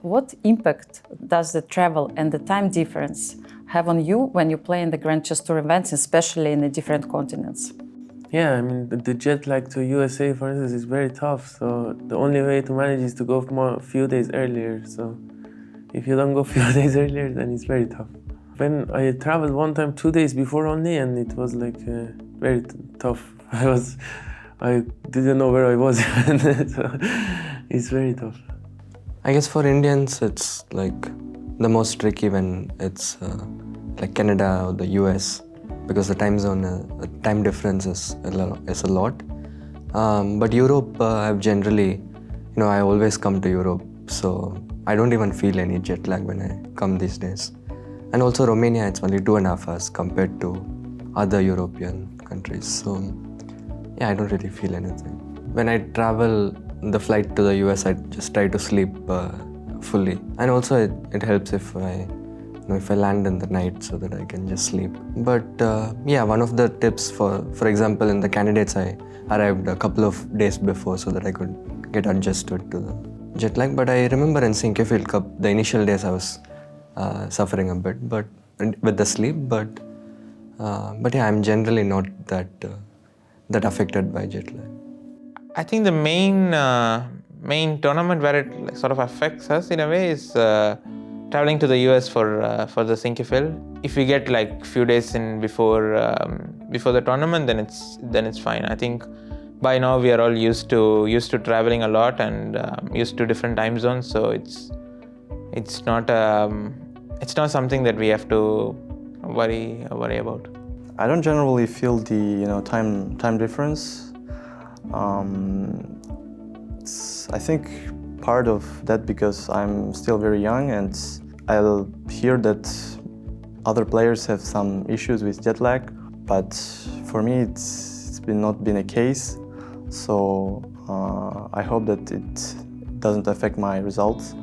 What impact does the travel and the time difference have on you when you play in the Grand Chess Tour events, especially in the different continents? Yeah, I mean, the jet lag to USA, for instance, is very tough. So the only way to manage is to go a few days earlier. So if you don't go a few days earlier, then it's very tough. When I traveled one time 2 days before only, and it was like very tough. I didn't know where I was, so it's very tough. I guess for Indians, it's like the most tricky when it's like Canada or the US, because the time zone, time difference is a lot. But Europe, I've generally, I always come to Europe, so I don't even feel any jet lag when I come these days. And also Romania, it's only 2.5 hours compared to other European countries. So yeah, I don't really feel anything. When I travel the flight to the US, I just try to sleep fully. And also it helps if I land in the night so that I can just sleep. But yeah, one of the tips for example, in the candidates, I arrived a couple of days before so that I could get adjusted to the jet lag. But I remember in Sinquefield Cup, the initial days I was suffering a bit, but with the sleep. But yeah, I'm generally not that affected by jet lag. I think the main tournament where it sort of affects us in a way is traveling to the US for the Sinquefield. If we get like few days in before the tournament, then it's fine. I think by now we are all used to traveling a lot and used to different time zones, so it's not something that we have to worry about. I don't generally feel the time difference. I think part of that because I'm still very young, and I'll hear that other players have some issues with jet lag, but for me it's not been a case. So I hope that it doesn't affect my results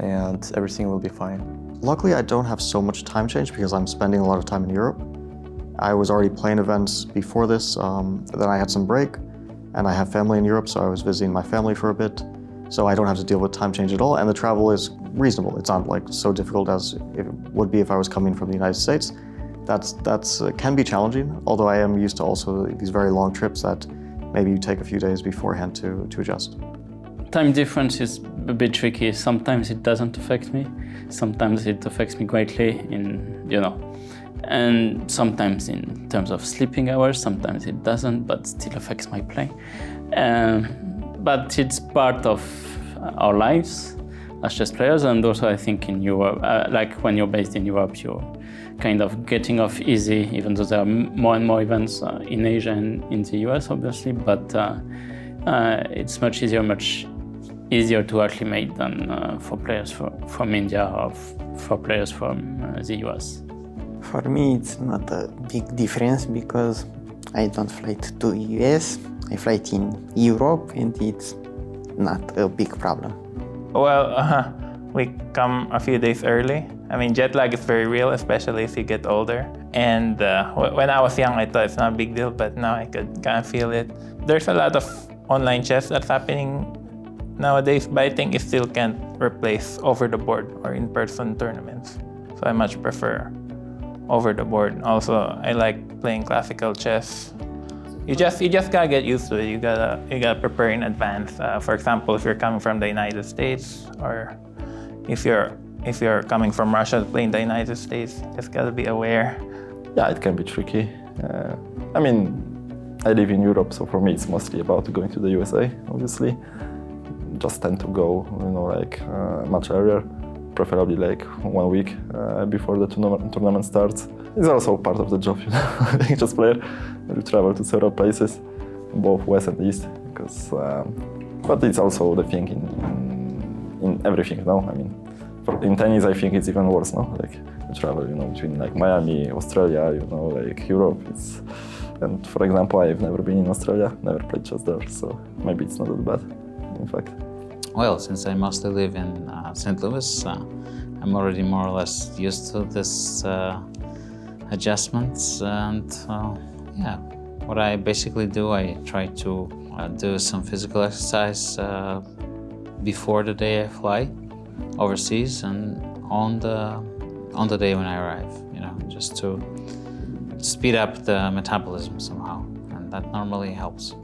and everything will be fine. Luckily, I don't have so much time change because I'm spending a lot of time in Europe. I was already playing events before this, then I had some break, and I have family in Europe, so I was visiting my family for a bit. So I don't have to deal with time change at all, and the travel is reasonable. It's not like so difficult as it would be if I was coming from the United States. That's can be challenging, although I am used to also these very long trips that maybe you take a few days beforehand to adjust. Time difference is a bit tricky. Sometimes it doesn't affect me. Sometimes it affects me greatly and sometimes in terms of sleeping hours, sometimes it doesn't, but still affects my play. But it's part of our lives as chess players, and also I think in Europe, like when you're based in Europe, you're kind of getting off easy, even though there are more and more events in Asia and in the US, obviously, but it's much easier to acclimate than for players from India or for players from the US. For me, it's not a big difference because I don't fly to US, I fly in Europe, and it's not a big problem. Well, we come a few days early. I mean, jet lag is very real, especially as you get older. And when I was young, I thought it's not a big deal, but now I could kind of feel it. There's a lot of online chess that's happening nowadays, but I think it still can't replace over-the-board or in-person tournaments. So I much prefer over the board. Also, I like playing classical chess. You just gotta get used to it. You gotta prepare in advance. For example, if you're coming from the United States, or if you're coming from Russia to play in the United States, just gotta be aware. Yeah, it can be tricky. I mean, I live in Europe, so for me it's mostly about going to the USA, obviously. Just tend to go, much earlier, preferably like 1 week before the tournament starts. It's also part of the job, being a chess player. You travel to several places, both west and east, because. But it's also the thing in everything, I mean, in tennis, I think it's even worse, Like you travel, between like Miami, Australia, Europe. And for example, I've never been in Australia, never played chess there, so maybe it's not that bad, in fact. Well, since I mostly live in St. Louis, I'm already more or less used to this adjustments, and yeah, what I basically do, I try to do some physical exercise before the day I fly. overseas and on the day when I arrive, you know, just to speed up the metabolism somehow, and that normally helps.